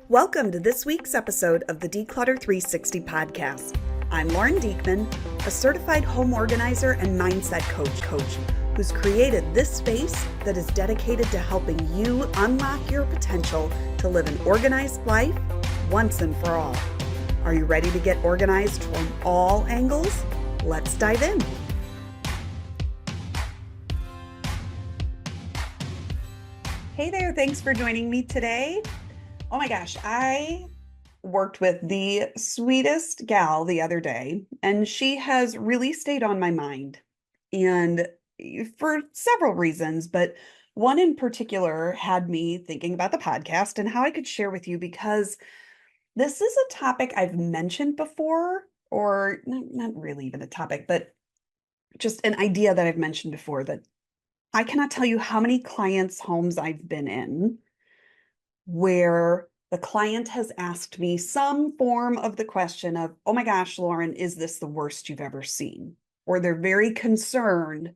Welcome to this week's episode of the Declutter 360 podcast. I'm Lauren Diekman, a certified home organizer and mindset coach who's created this space that is dedicated to helping you unlock your potential to live an organized life once and for all. Are you ready to get organized from all angles? Let's dive in. Hey there, thanks for joining me today. Oh my gosh, I worked with the sweetest gal the other day, and she has really stayed on my mind. And for several reasons, but one in particular had me thinking about the podcast and how I could share with you because this is a topic I've mentioned before, or not really even a topic, but just an idea that I've mentioned before that I cannot tell you how many clients' homes I've been in where the client has asked me some form of the question of, oh my gosh, Lauren, is this the worst you've ever seen? Or they're very concerned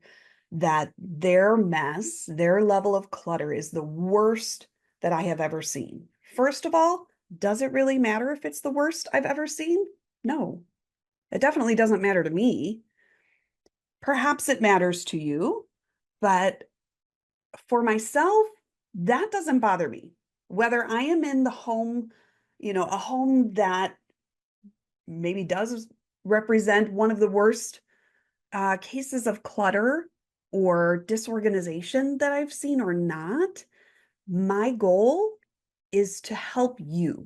that their mess, their level of clutter is the worst that I have ever seen. First of all, does it really matter if it's the worst I've ever seen? No, it definitely doesn't matter to me. Perhaps it matters to you, but for myself, that doesn't bother me. Whether I am in the home, a home that maybe does represent one of the worst cases of clutter or disorganization that I've seen or not, my goal is to help you.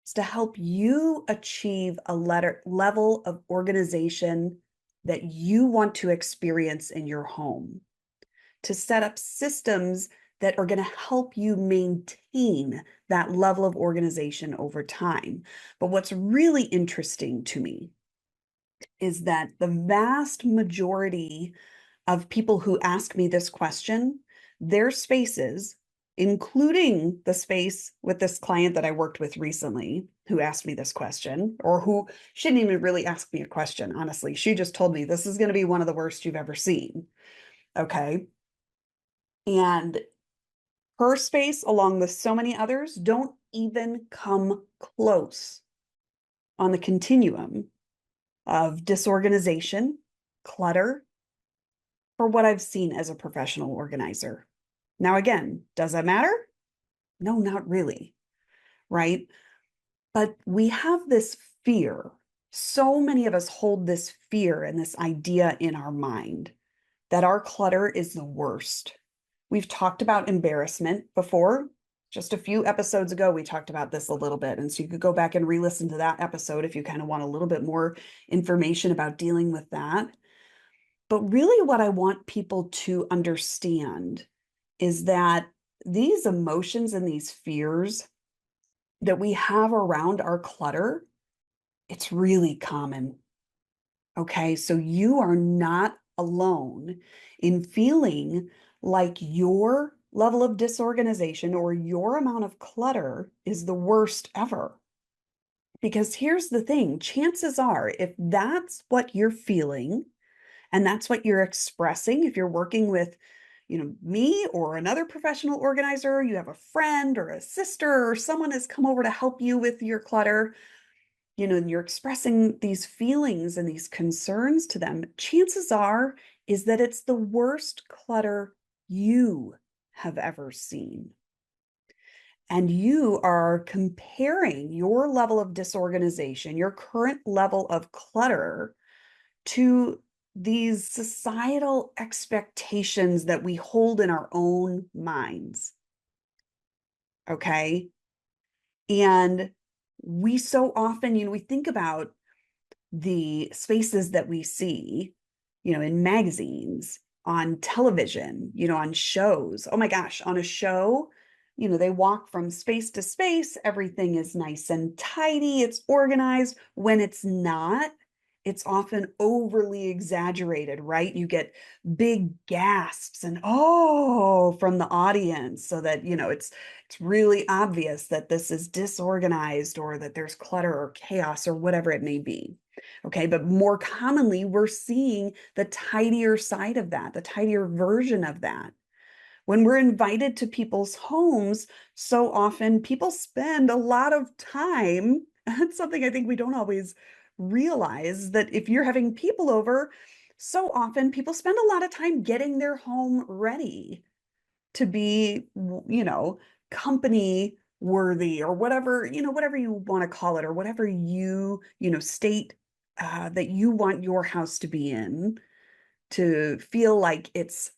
It's to help you achieve a level of organization that you want to experience in your home, to set up systems that are going to help you maintain that level of organization over time. But what's really interesting to me is that the vast majority of people who ask me this question, their spaces, including the space with this client that I worked with recently, who asked me this question, or who she didn't even really ask me a question, honestly. She just told me, this is going to be one of the worst you've ever seen. Okay. And her space, along with so many others, don't even come close on the continuum of disorganization, clutter, for what I've seen as a professional organizer. Now, again, does that matter? No, not really, right? But we have this fear. So many of us hold this fear and this idea in our mind that our clutter is the worst. We've talked about embarrassment before. Just a few episodes ago, we talked about this a little bit. And so you could go back and re-listen to that episode if you kind of want a little bit more information about dealing with that. But really what I want people to understand is that these emotions and these fears that we have around our clutter, it's really common. Okay, so you are not alone in feeling like your level of disorganization or your amount of clutter is the worst ever. Because here's the thing, chances are, if that's what you're feeling and that's what you're expressing, if you're working with, me or another professional organizer, you have a friend or a sister or someone has come over to help you with your clutter, and you're expressing these feelings and these concerns to them, chances are is that it's the worst clutter you have ever seen. And you are comparing your level of disorganization, your current level of clutter, to these societal expectations that we hold in our own minds. Okay. And we so often, we think about the spaces that we see, in magazines, on television, on shows. Oh my gosh, on a show, they walk from space to space. Everything is nice and tidy. It's organized. When it's not, it's often overly exaggerated, right? You get big gasps and oh from the audience so that, it's really obvious that this is disorganized or that there's clutter or chaos or whatever it may be. Okay, but more commonly, we're seeing the tidier side of that, the tidier version of that. When we're invited to people's homes, so often people spend a lot of time. That's something I think we don't always realize, that if you're having people over, so often people spend a lot of time getting their home ready to be, company worthy, or whatever, whatever you want to call it, or whatever state that you want your house to be in, to feel like it's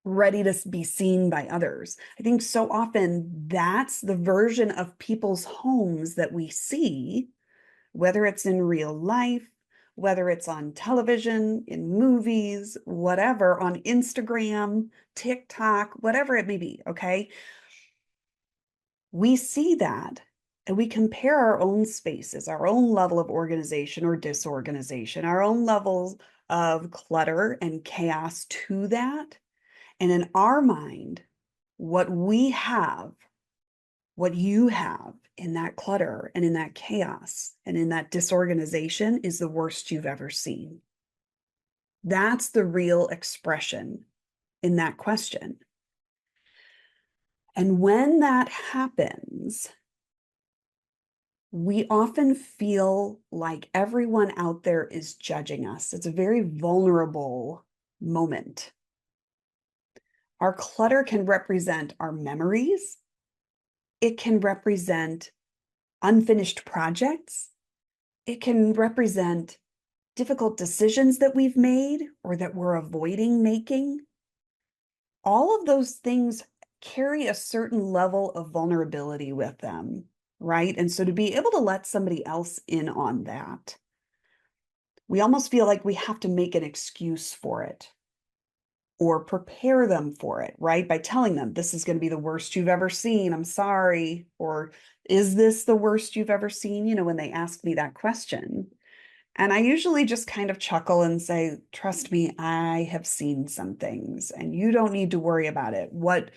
ready to be seen by others. I think so often that's the version of people's homes that we see, whether it's in real life, whether it's on television, in movies, whatever, on Instagram, TikTok, whatever it may be. Okay. We see that and we compare our own spaces, our own level of organization or disorganization, our own levels of clutter and chaos to that. And in our mind, what we have, what you have in that clutter and in that chaos and in that disorganization is the worst you've ever seen. That's the real expression in that question. And when that happens, we often feel like everyone out there is judging us. It's a very vulnerable moment. Our clutter can represent our memories. It can represent unfinished projects. It can represent difficult decisions that we've made or that we're avoiding making. All of those things carry a certain level of vulnerability with them, right? And so to be able to let somebody else in on that, we almost feel like we have to make an excuse for it or prepare them for it, right? By telling them, this is going to be the worst you've ever seen. I'm sorry. Or is this the worst you've ever seen? When they ask me that question. And I usually just kind of chuckle and say, trust me, I have seen some things and you don't need to worry about it. What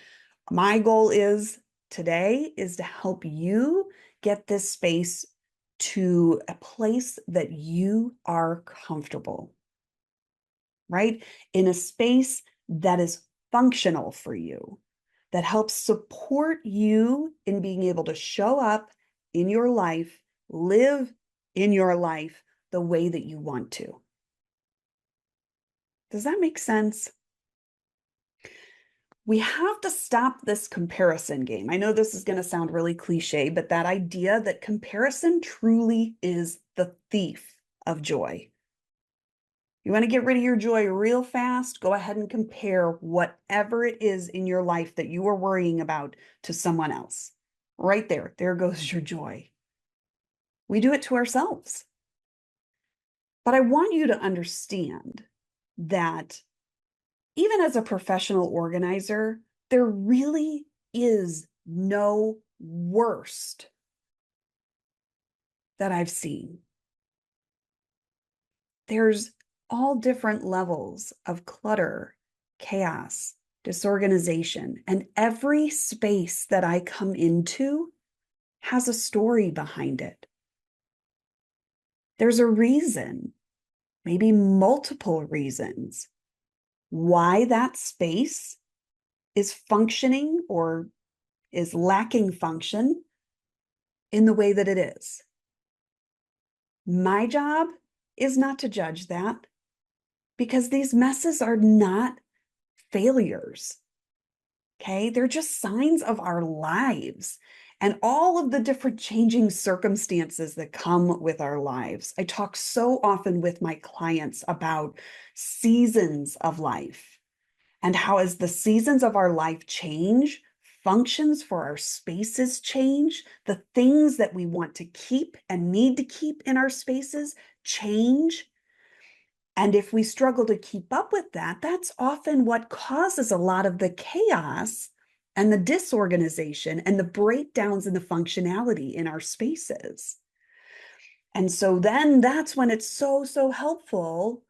my goal is today is to help you get this space to a place that you are comfortable, right? In a space that is functional for you, that helps support you in being able to show up in your life, live in your life the way that you want to. Does that make sense? We have to stop this comparison game. I know this is going to sound really cliche, but that idea that comparison truly is the thief of joy. You want to get rid of your joy real fast? Go ahead and compare whatever it is in your life that you are worrying about to someone else. Right there, there goes your joy. We do it to ourselves. But I want you to understand that even as a professional organizer, there really is no worst that I've seen. There's all different levels of clutter, chaos, disorganization, and every space that I come into has a story behind it. There's a reason, maybe multiple reasons, why that space is functioning or is lacking function in the way that it is. My job is not to judge that, because these messes are not failures. Okay, they're just signs of our lives and all of the different changing circumstances that come with our lives. I talk so often with my clients about seasons of life and how, as the seasons of our life change, functions for our spaces change, the things that we want to keep and need to keep in our spaces change. And if we struggle to keep up with that, that's often what causes a lot of the chaos and the disorganization and the breakdowns in the functionality in our spaces. And so then that's when it's so, so helpful,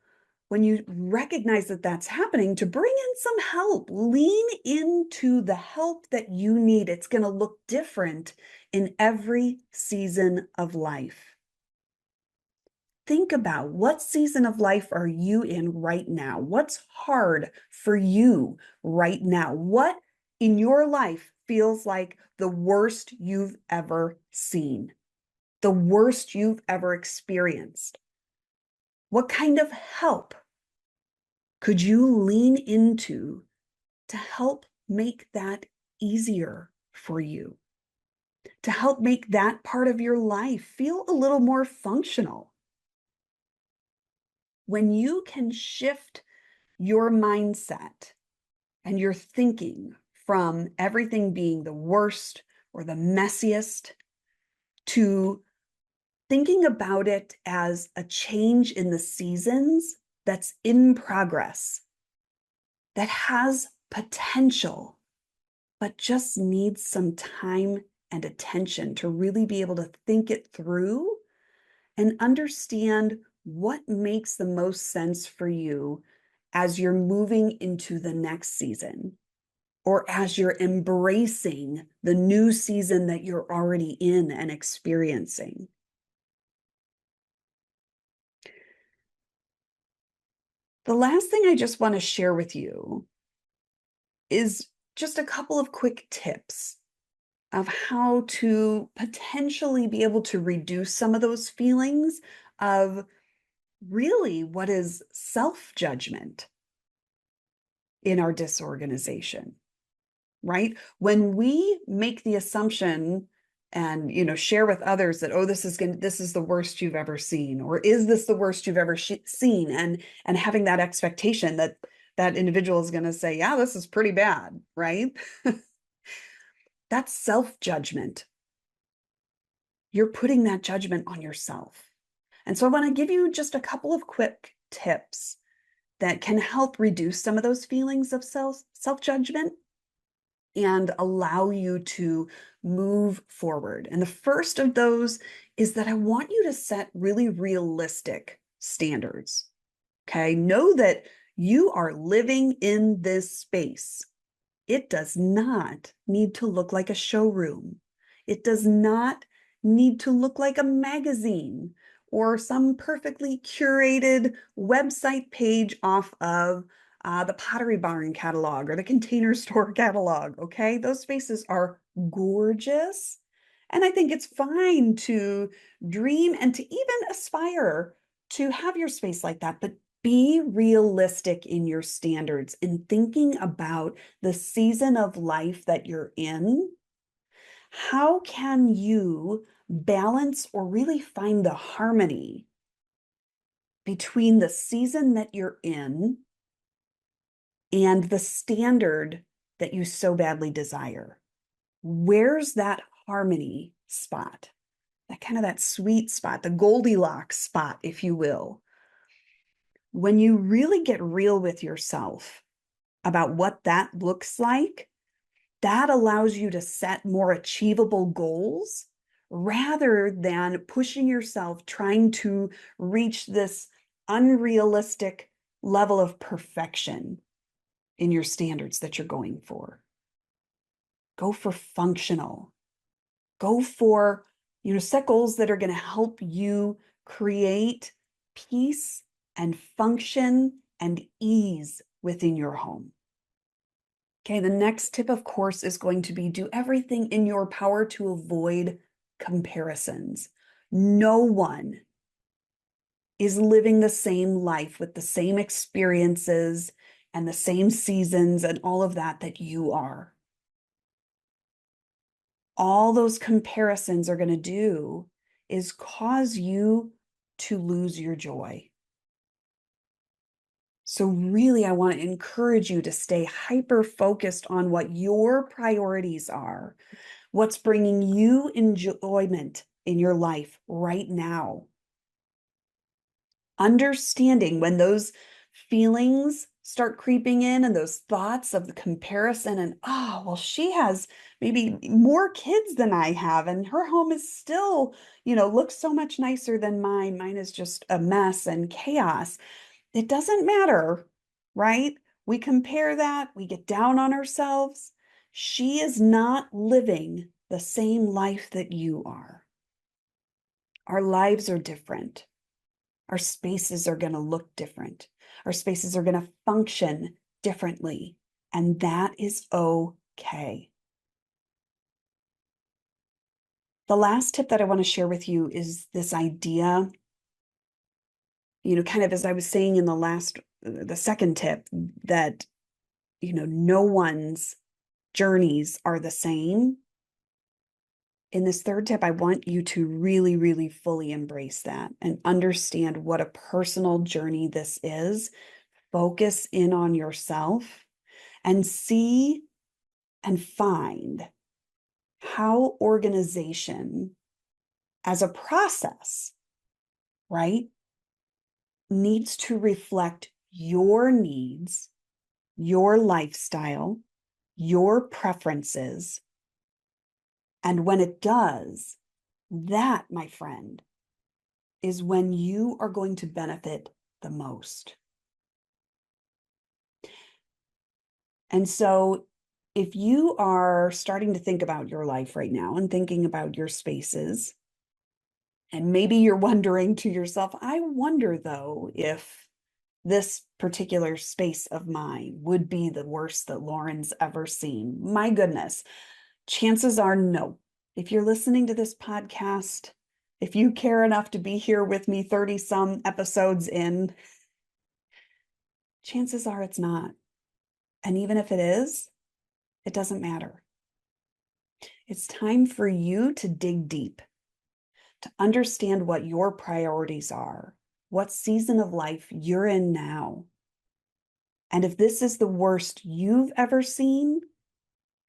when you recognize that that's happening, to bring in some help. Lean into the help that you need. It's going to look different in every season of life. Think about what season of life are you in right now? What's hard for you right now? What in your life feels like the worst you've ever seen, the worst you've ever experienced? What kind of help could you lean into to help make that easier for you, to help make that part of your life feel a little more functional? When you can shift your mindset and your thinking from everything being the worst or the messiest to thinking about it as a change in the seasons that's in progress, that has potential, but just needs some time and attention to really be able to think it through and understand what makes the most sense for you as you're moving into the next season or as you're embracing the new season that you're already in and experiencing. The last thing I just want to share with you is just a couple of quick tips of how to potentially be able to reduce some of those feelings of really what is self-judgment in our disorganization, right? When we make the assumption and share with others that, oh, this is the worst you've ever seen, or is this the worst you've ever seen, and having that expectation that that individual is going to say, yeah, this is pretty bad, right? That's self-judgment. You're putting that judgment on yourself. And so I want to give you just a couple of quick tips that can help reduce some of those feelings of self-judgment and allow you to move forward. And the first of those is that I want you to set really realistic standards. Okay. Know that you are living in this space. It does not need to look like a showroom. It does not need to look like a magazine or some perfectly curated website page off of the Pottery Barn catalog or the Container Store catalog. Okay, those spaces are gorgeous. And I think it's fine to dream and to even aspire to have your space like that, but be realistic in your standards in thinking about the season of life that you're in. How can you balance or really find the harmony between the season that you're in and the standard that you so badly desire? Where's that harmony spot? That kind of that sweet spot, the Goldilocks spot, if you will. When you really get real with yourself about what that looks like, that allows you to set more achievable goals rather than pushing yourself trying to reach this unrealistic level of perfection in your standards that you're going for. Go for functional. Go for, set goals that are going to help you create peace and function and ease within your home. Okay, the next tip, of course, is going to be do everything in your power to avoid comparisons. No one is living the same life with the same experiences and the same seasons and all of that that you are. All those comparisons are going to do is cause you to lose your joy. So really, I want to encourage you to stay hyper focused on what your priorities are, what's bringing you enjoyment in your life right now. Understanding when those feelings start creeping in and those thoughts of the comparison and, oh, well, she has maybe more kids than I have, and her home is still, looks so much nicer than mine. Mine is just a mess and chaos. It doesn't matter, right? We compare that, we get down on ourselves. She is not living the same life that you are. Our lives are different. Our spaces are going to look different. Our spaces are going to function differently. And that is okay. The last tip that I want to share with you is this idea, kind of as I was saying in the second tip, that, no one's journeys are the same. In this third tip, I want you to really, really fully embrace that and understand what a personal journey this is. Focus in on yourself and see and find how organization as a process, right, needs to reflect your needs, your lifestyle, your preferences. And when it does, that, my friend, is when you are going to benefit the most. And so if you are starting to think about your life right now and thinking about your spaces, and maybe you're wondering to yourself, I wonder though if this particular space of mine would be the worst that Lauren's ever seen. My goodness, chances are no. If you're listening to this podcast, if you care enough to be here with me 30 some episodes in, chances are it's not. And even if it is, it doesn't matter. It's time for you to dig deep, to understand what your priorities are, what season of life you're in now. And if this is the worst you've ever seen,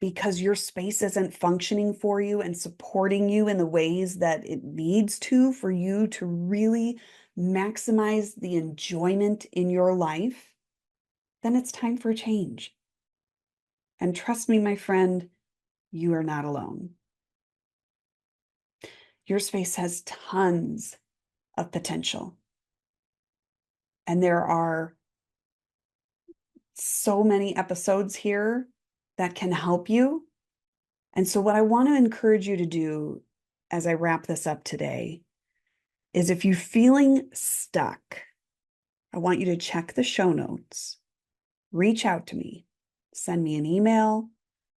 because your space isn't functioning for you and supporting you in the ways that it needs to for you to really maximize the enjoyment in your life, then it's time for a change. And trust me, my friend, you are not alone. Your space has tons of potential. And there are so many episodes here that can help you. And so what I want to encourage you to do as I wrap this up today is if you're feeling stuck, I want you to check the show notes, reach out to me, send me an email,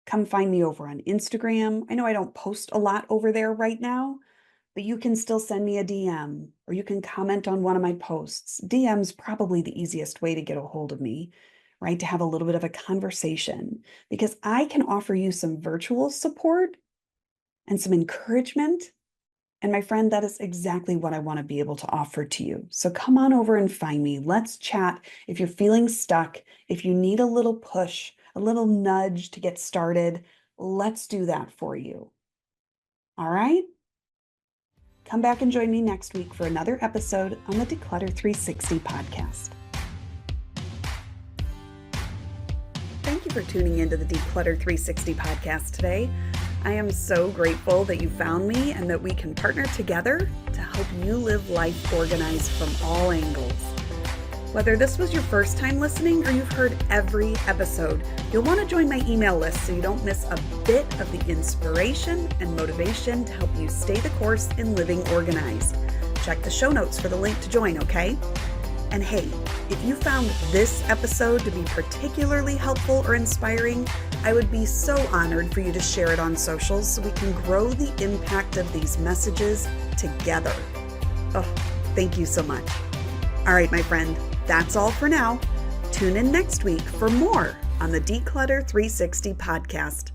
come find me over on Instagram. I know I don't post a lot over there right now, but you can still send me a DM or you can comment on one of my posts. DM's probably the easiest way to get a hold of me, right? To have a little bit of a conversation, because I can offer you some virtual support and some encouragement. And my friend, that is exactly what I want to be able to offer to you. So come on over and find me. Let's chat. If you're feeling stuck, if you need a little push, a little nudge to get started, let's do that for you. All right? Come back and join me next week for another episode on the Declutter 360 podcast. Thank you for tuning into the Declutter 360 podcast today. I am so grateful that you found me and that we can partner together to help you live life organized from all angles. Whether this was your first time listening or you've heard every episode, you'll want to join my email list so you don't miss a bit of the inspiration and motivation to help you stay the course in living organized. Check the show notes for the link to join, okay? And hey, if you found this episode to be particularly helpful or inspiring, I would be so honored for you to share it on socials so we can grow the impact of these messages together. Oh, thank you so much. All right, my friend, that's all for now. Tune in next week for more on the Declutter 360 podcast.